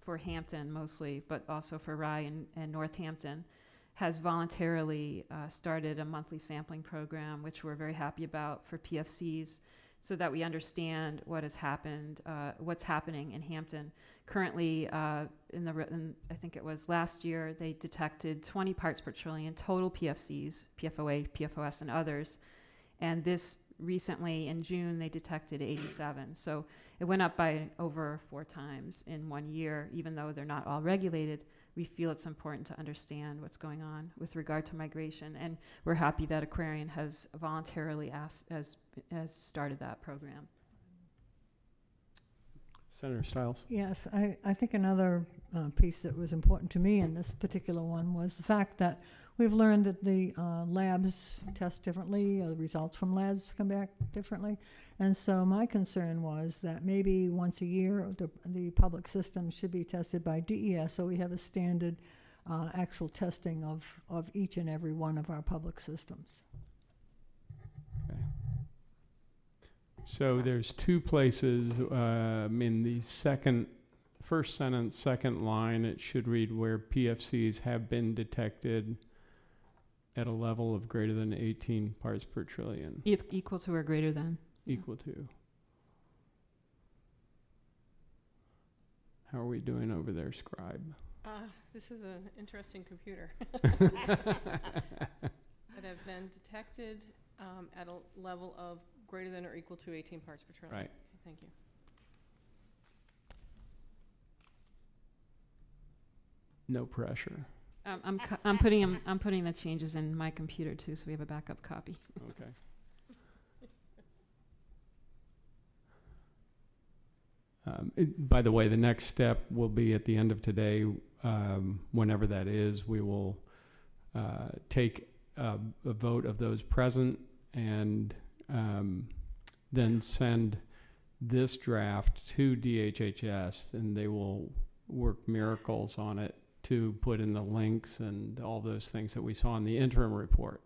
for Hampton mostly, but also for Rye and Northampton, has voluntarily started a monthly sampling program, which we're very happy about, for PFCs, so that we understand what has happened, what's happening in Hampton. Currently, I think it was last year, they detected 20 parts per trillion total PFCs, PFOA, PFOS, and others. And this recently, in June, they detected 87. So it went up by over 4 times in 1 year. Even though they're not all regulated, we feel it's important to understand what's going on with regard to migration. And we're happy that Aquarian has voluntarily has started that program. Senator Stiles. Yes, I think another piece that was important to me in this particular one was the fact that we've learned that the labs test differently, the results from labs come back differently. And so my concern was that maybe once a year the public system should be tested by DES, so we have a standard actual testing of each and every one of our public systems. Okay. So there's 2 places in the first sentence, second line, it should read where PFCs have been detected at a level of greater than 18 parts per trillion. Equal to or greater than. Equal to. How are we doing over there, Scribe? This is an interesting computer. That have been detected at a level of greater than or equal to 18 parts per trillion. Right. Okay, thank you. No pressure. I'm putting the changes in my computer too, so we have a backup copy. Okay. By the way, the next step will be at the end of today, whenever that is. We will take a vote of those present and then send this draft to DHHS, and they will work miracles on it to put in the links and all those things that we saw in the interim report.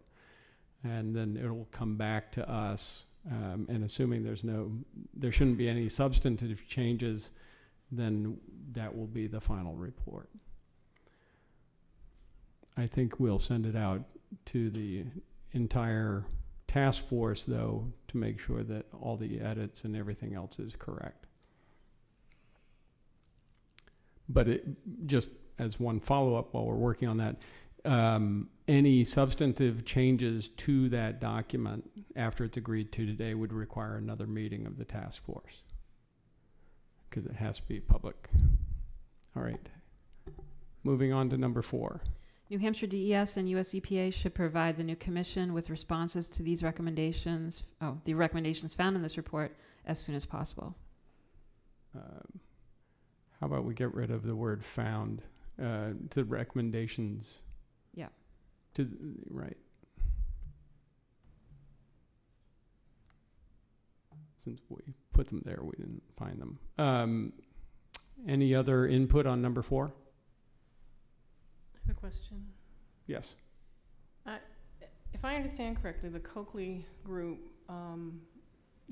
And then it will come back to us, and assuming there shouldn't be any substantive changes, then that will be the final report. I think we'll send it out to the entire task force, though, to make sure that all the edits and everything else is correct. But just as one follow-up while we're working on that, any substantive changes to that document after it's agreed to today would require another meeting of the task force, because it has to be public. All right. Moving on to number 4. New Hampshire DES and US EPA should provide the new commission with responses to these recommendations, the recommendations found in this report, as soon as possible. How about we get rid of the word found to recommendations? Yeah. Right. Since we put them there, we didn't find them. Any other input on number 4? I have a question. Yes. If I understand correctly, the Coakley group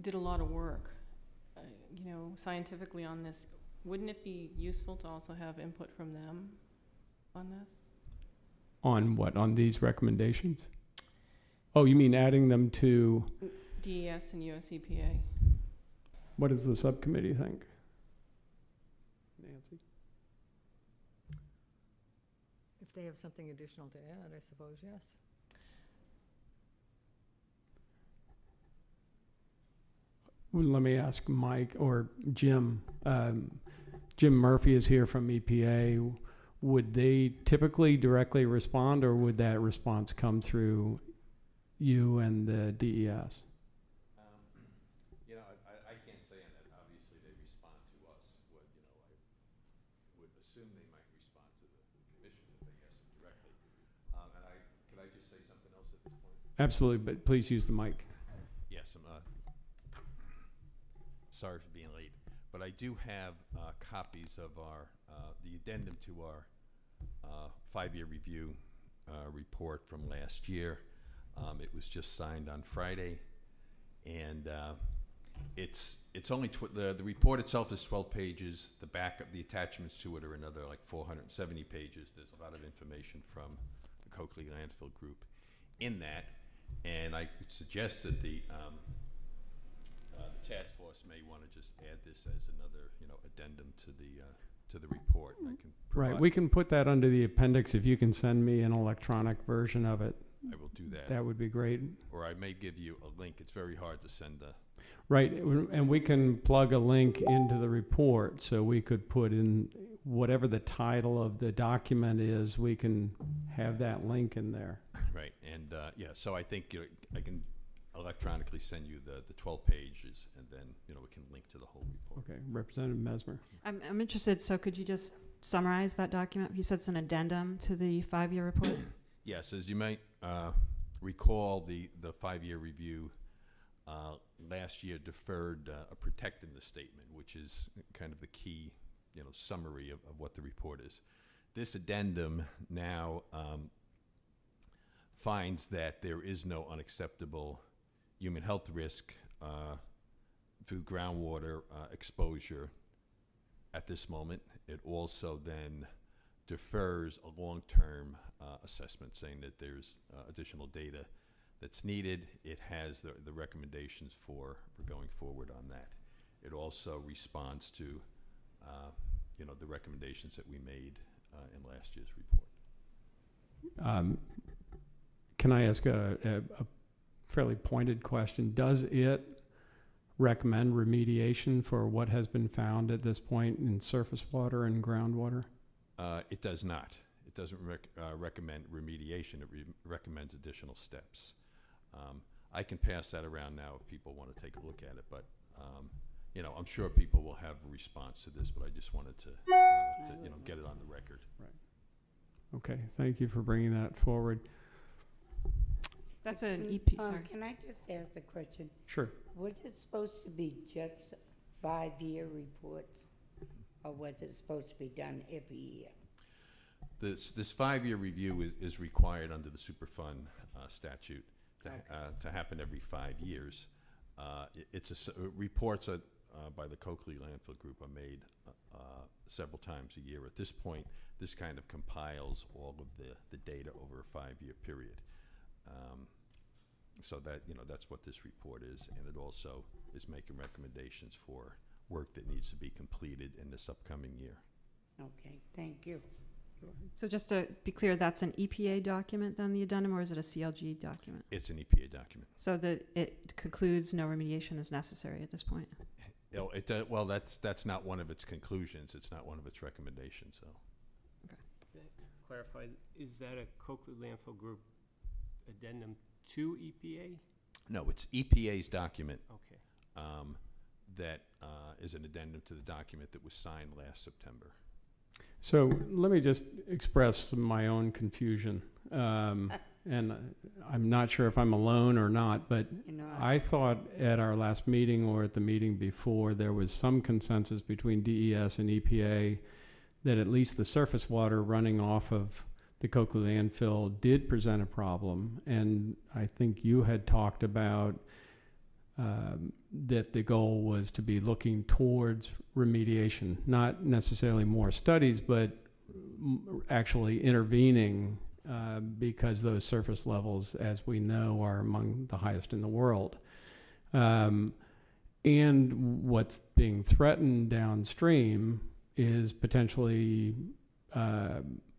did a lot of work, scientifically on this. Wouldn't it be useful to also have input from them on this? On what? On these recommendations? Oh, you mean adding them to DES and US EPA. What does the subcommittee think? Nancy? If they have something additional to add, I suppose, yes. Well, let me ask Mike or Jim. Jim Murphy is here from EPA. Would they typically directly respond, or would that response come through you and the DES? I can't say on that. Obviously, they respond to us. I would assume they might respond to the commission if they ask them directly. Could I just say something else at this point? Absolutely, but please use the mic. Yes, I'm sorry for being late, but I do have copies of the addendum to our 5-year review report from last year. It was just signed on Friday, and It's only the report itself is 12 pages. The back of the attachments to it are another like 470 pages. There's a lot of information from the Coakley Landfill Group in that, and I would suggest that the task force may want to just add this as another, addendum to the report. And I can Right, we can put that under the appendix. If you can send me an electronic version of it, I will do that. that would be great. Or I may give you a link. It's very hard to send a. Right, and we can plug a link into the report, so we could put in whatever the title of the document is, we can have that link in there. Right, and so I think I can electronically send you the 12 pages, and then we can link to the whole report. Okay, Representative Mesmer. I'm interested, so could you just summarize that document? You said it's an addendum to the 5-year report? Yes, as you might recall, the 5-year review last year deferred a protectiveness statement, which is kind of the key, summary of what the report is. This addendum now finds that there is no unacceptable human health risk through groundwater exposure at this moment. It also then defers a long-term assessment, saying that there's additional data that's needed. It has the recommendations for going forward on that. It also responds to the recommendations that we made in last year's report. Can I ask a fairly pointed question? Does it recommend remediation for what has been found at this point in surface water and groundwater? It does not. It doesn't recommend remediation. It recommends additional steps. I can pass that around now if people want to take a look at it, but I'm sure people will have a response to this, but I just wanted to get it on the record. Right. Okay, thank you for bringing that forward. That's an EP, sorry. Can I just ask a question? Sure. Was it supposed to be just 5-year reports, or was it supposed to be done every year? This 5-year review is required under the Superfund statute to happen every 5 years. Reports by the Coakley Landfill Group are made several times a year. At this point, this kind of compiles all of the data over a 5-year period. So that that's what this report is, and it also is making recommendations for work that needs to be completed in this upcoming year. Okay, thank you. So just to be clear, that's an EPA document then, the addendum, or is it a CLG document? It's an EPA document. So that it concludes no remediation is necessary at this point? Well, that's not one of its conclusions. It's not one of its recommendations. So. Okay. Clarify, is that a Coakley Landfill Group addendum to EPA? No, it's EPA's document. Okay. That is an addendum to the document that was signed last September. So let me just express my own confusion. And I'm not sure if I'm alone or not, but I thought at our last meeting or at the meeting before, there was some consensus between DES and EPA that at least the surface water running off of the Coakley landfill did present a problem. And I think you had talked about that the goal was to be looking towards remediation, not necessarily more studies, but actually intervening because those surface levels, as we know, are among the highest in the world. And what's being threatened downstream is potentially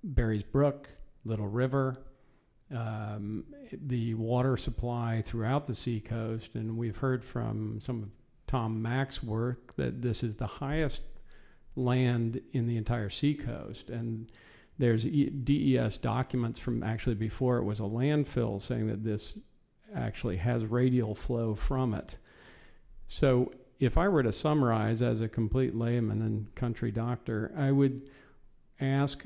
Berry's Brook, Little River, the water supply throughout the seacoast, and we've heard from some of Tom Mack's work that this is the highest land in the entire seacoast, and there's DES documents from actually before it was a landfill saying that this actually has radial flow from it. So if I were to summarize as a complete layman and country doctor, I would ask,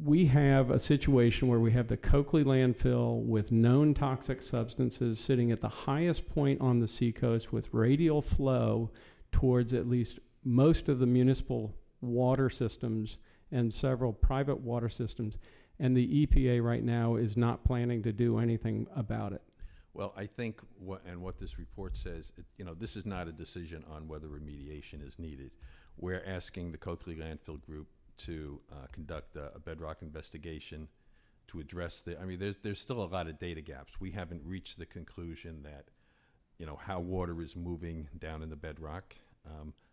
we have a situation where we have the Coakley landfill with known toxic substances sitting at the highest point on the seacoast with radial flow towards at least most of the municipal water systems and several private water systems, and the EPA right now is not planning to do anything about it. Well, I think what this report says, this is not a decision on whether remediation is needed. We're asking the Coakley Landfill Group to conduct a bedrock investigation to address there's still a lot of data gaps. We haven't reached the conclusion that, how water is moving down in the bedrock.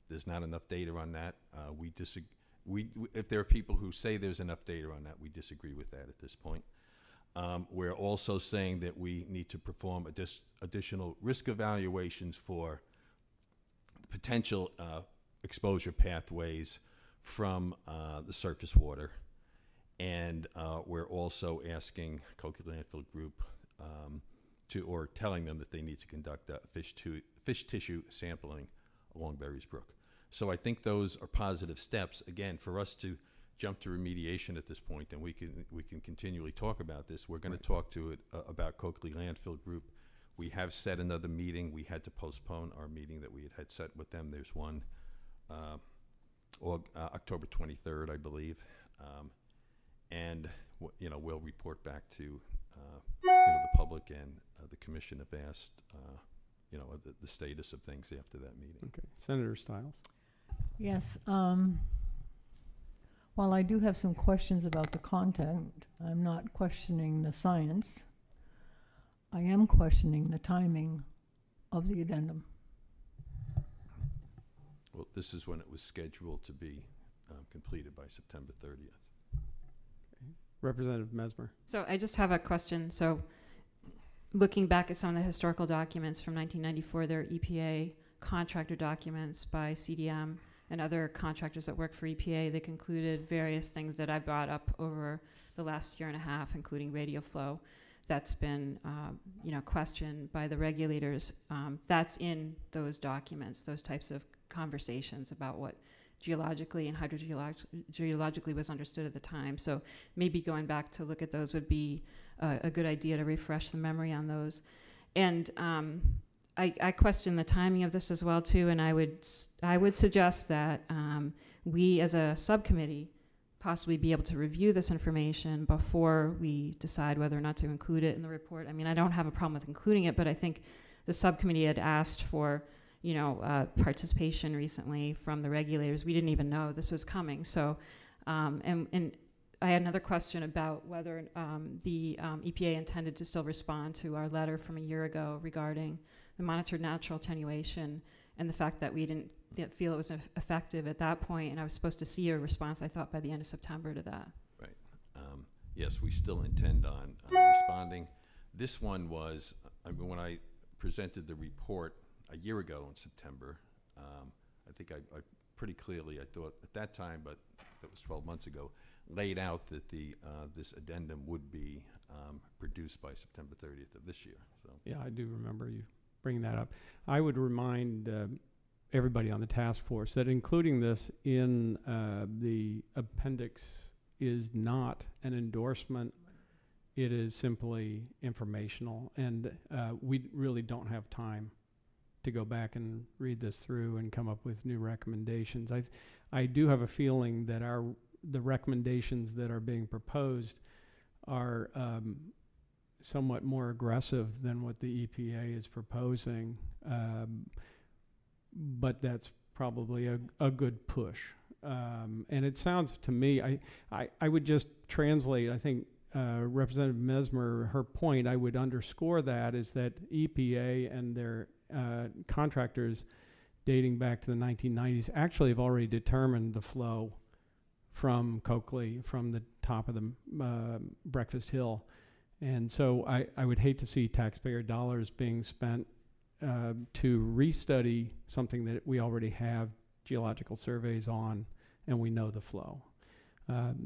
There's not enough data on that. We disagree. If there are people who say there's enough data on that, we disagree with that at this point. We're also saying that we need to perform additional risk evaluations for potential exposure pathways from the surface water. And we're also asking Coakley Landfill Group or telling them that they need to conduct fish tissue sampling along Berries Brook. So I think those are positive steps. Again, for us to jump to remediation at this point, and we can continually talk about this. We're going to talk to it about Coakley Landfill Group. We have set another meeting. We had to postpone our meeting that we had set with them. There's one October 23rd, I believe, and we'll report back to the public, and the commission have asked the status of things after that meeting. Okay, Senator Stiles. Yes. While I do have some questions about the content, I'm not questioning the science. I am questioning the timing of the addendum. Well, this is when it was scheduled to be completed by September 30th. Okay. Representative Mesmer. So I just have a question. So looking back at some of the historical documents from 1994, there are EPA contractor documents by CDM and other contractors that work for EPA. They concluded various things that I brought up over the last year and a half, including radio flow. That's been, questioned by the regulators. That's in those documents, those types of conversations about what geologically and hydrogeologically was understood at the time. So maybe going back to look at those would be a good idea to refresh the memory on those. And I question the timing of this as well too, and I would suggest that we as a subcommittee possibly be able to review this information before we decide whether or not to include it in the report. I mean, I don't have a problem with including it, but I think the subcommittee had asked for participation recently from the regulators. We didn't even know this was coming. So, and I had another question about whether the EPA intended to still respond to our letter from a year ago regarding the monitored natural attenuation and the fact that we didn't feel it was effective at that point, and I was supposed to see a response, I thought, by the end of September to that. Right. Yes, we still intend on responding. This one was, when I presented the report a year ago in September, I think I pretty clearly, I thought at that time, but that was 12 months ago, laid out that this addendum would be produced by September 30th of this year. So. Yeah, I do remember you bringing that up. I would remind everybody on the task force that including this in the appendix is not an endorsement. It is simply informational, and we really don't have time to go back and read this through and come up with new recommendations. I do have a feeling that the recommendations that are being proposed are somewhat more aggressive than what the EPA is proposing, but that's probably a good push. And it sounds to me, I would just translate, I think Representative Mesmer, her point, I would underscore that, is that EPA and their contractors dating back to the 1990s actually have already determined the flow from Coakley, from the top of the Breakfast Hill. And so I would hate to see taxpayer dollars being spent to restudy something that we already have geological surveys on and we know the flow.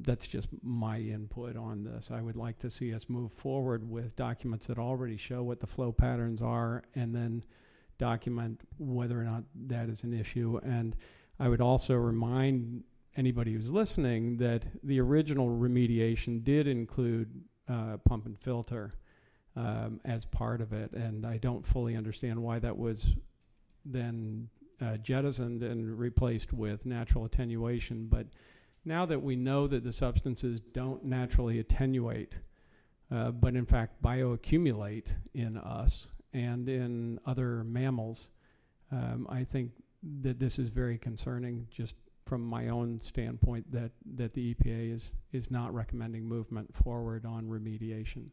That's just my input on this. I would like to see us move forward with documents that already show what the flow patterns are and then document whether or not that is an issue. And I would also remind anybody who's listening that the original remediation did include pump and filter as part of it, and I don't fully understand why that was then jettisoned and replaced with natural attenuation. But now that we know that the substances don't naturally attenuate but in fact bioaccumulate in us and in other mammals, I think that this is very concerning just from my own standpoint that the EPA is not recommending movement forward on remediation.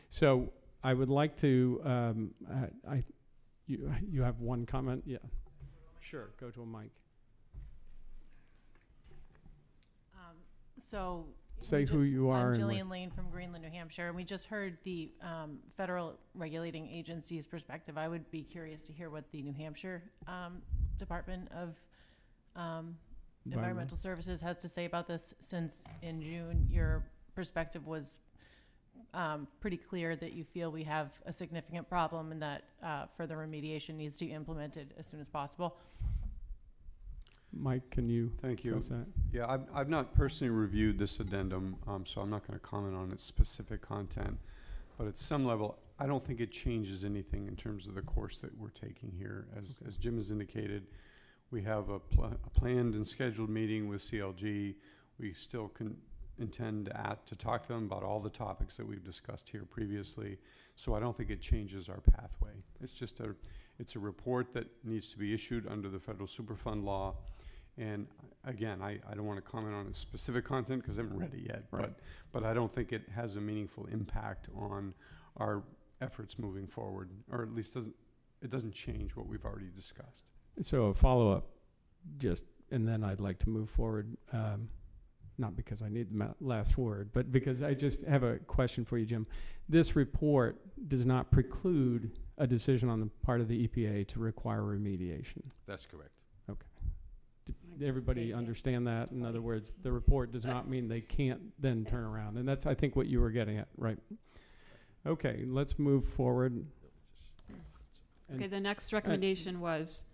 So I would like to, you have one comment? Yeah. Sure, go to a mic. So say who you are. I'm Jillian Lane from Greenland, New Hampshire, and we just heard the federal regulating agency's perspective. I would be curious to hear what the New Hampshire Department of Environmental Services has to say about this, since in June your perspective was pretty clear that you feel we have a significant problem and that further remediation needs to be implemented as soon as possible. Mike, can you? Thank you. That? Yeah, I've not personally reviewed this addendum, so I'm not going to comment on its specific content. But at some level, I don't think it changes anything in terms of the course that we're taking here. As Jim has indicated, we have a planned and scheduled meeting with CLG. We still intend to talk to them about all the topics that we've discussed here previously. So I don't think it changes our pathway. It's just it's a report that needs to be issued under the federal Superfund law. And again, I don't want to comment on its specific content because I haven't read it yet, right. but I don't think it has a meaningful impact on our efforts moving forward, or at least it doesn't change what we've already discussed. So a follow-up, and then I'd like to move forward, not because I need the last word, but because I just have a question for you, Jim. This report does not preclude a decision on the part of the EPA to require remediation. That's correct. Okay. Did everybody understand that? In other words, the report does not mean they can't then turn around. And that's, I think, what you were getting at, right? Okay, let's move forward. Okay, the next recommendation was